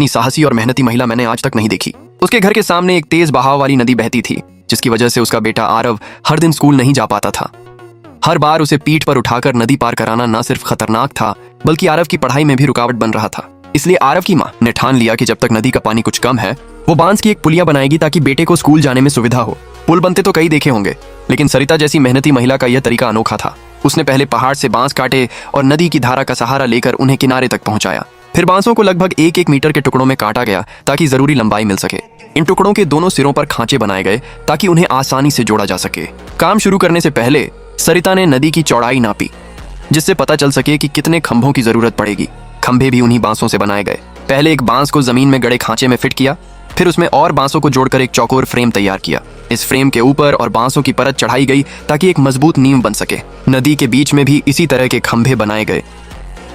इतनी साहसी और मेहनती महिला मैंने आज तक नहीं देखी। उसके घर के सामने एक तेज बहाव वाली नदी बहती थी, जिसकी वजह से उसका बेटा आरव हर दिन स्कूल नहीं जा पाता था। हर बार उसे पीठ पर उठाकर नदी पार कराना न सिर्फ खतरनाक था, बल्कि आरव की पढ़ाई में भी रुकावट बन रहा था। इसलिए आरव की माँ ने ठान लिया कि जब तक नदी का पानी कुछ कम है, वो बांस की एक पुलिया बनाएगी ताकि बेटे को स्कूल जाने में सुविधा हो। पुल बनते तो कई देखे होंगे, लेकिन सरिता जैसी मेहनती महिला का यह तरीका अनोखा था। उसने पहले पहाड़ से बांस काटे और नदी की धारा का सहारा लेकर उन्हें किनारे तक पहुंचाया। फिर बांसों को लगभग 1-1 मीटर के टुकड़ों में काटा गया ताकि जरूरी लंबाई मिल सके। इन टुकड़ों के दोनों सिरों पर खांचे बनाए गए ताकि उन्हें आसानी से जोड़ा जा सके। काम शुरू करने से पहले सरिता ने नदी की चौड़ाई नापी, जिससे पता चल सके कि कितने खंभों की जरूरत पड़ेगी। खंभे भी उन्हीं बांसों से बनाए गए। पहले एक बांस को जमीन में गड़े खांचे में फिट किया, फिर उसमें और बांसों को जोड़कर एक चौकोर फ्रेम तैयार किया। इस फ्रेम के ऊपर और बांसों की परत चढ़ाई गई ताकि एक मजबूत नींव बन सके। नदी के बीच में भी इसी तरह के खंभे बनाए गए।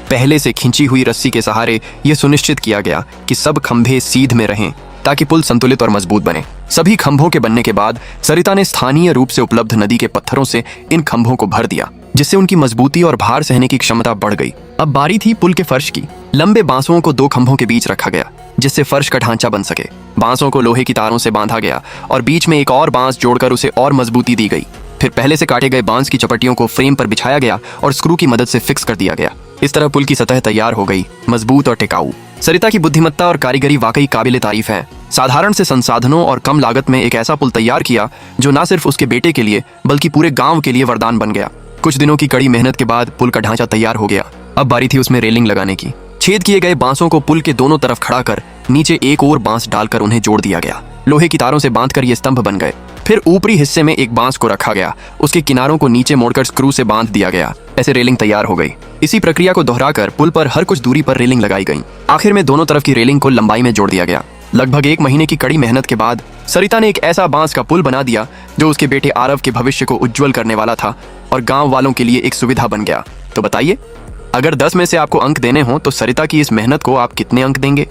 पहले से खींची हुई रस्सी के सहारे यह सुनिश्चित किया गया कि सब खंभे सीध में रहें ताकि पुल संतुलित और मजबूत बने। सभी खंभों के बनने के बाद सरिता ने स्थानीय रूप से उपलब्ध नदी के पत्थरों से इन खंभों को भर दिया, जिससे उनकी मजबूती और भार सहने की क्षमता बढ़ गई। अब बारी थी पुल के फर्श की। लंबे बांसों को 2 खंभों के बीच रखा गया, जिससे फर्श का ढांचा बन सके। बांसों को लोहे की तारों से बांधा गया और बीच में एक और बांस जोड़कर उसे और मजबूती दी गई। फिर पहले से काटे गए बांस की चपटियों को फ्रेम पर बिछाया गया और स्क्रू की मदद से फिक्स कर दिया गया। इस तरह पुल की सतह तैयार हो गई, मजबूत और टिकाऊ। सरिता की बुद्धिमत्ता और कारीगरी वाकई काबिले तारीफ है। साधारण से संसाधनों और कम लागत में एक ऐसा पुल तैयार किया जो न सिर्फ उसके बेटे के लिए बल्कि पूरे गांव के लिए वरदान बन गया। कुछ दिनों की कड़ी मेहनत के बाद पुल का ढांचा तैयार हो गया। अब बारी थी उसमें रेलिंग लगाने की। छेद किए गए बांसों को पुल के दोनों तरफ खड़ा कर नीचे एक और बांस डालकर उन्हें जोड़ दिया गया। लोहे की तारों से बांधकर ये स्तंभ बन गए। फिर ऊपरी हिस्से में एक बांस को रखा गया, उसके किनारों को नीचे मोड़कर स्क्रू से बांध दिया गया। ऐसे रेलिंग तैयार हो गई। इसी प्रक्रिया को दोहराकर पुल पर हर कुछ दूरी पर रेलिंग लगाई गई। आखिर में दोनों तरफ की रेलिंग को लंबाई में जोड़ दिया गया। लगभग 1 महीने की कड़ी मेहनत के बाद सरिता ने एक ऐसा बांस का पुल बना दिया जो उसके बेटे आरव के भविष्य को उज्जवल करने वाला था और गांव वालों के लिए एक सुविधा बन गया। तो बताइए, अगर 10 में से आपको अंक देने हों तो सरिता की इस मेहनत को आप कितने अंक देंगे?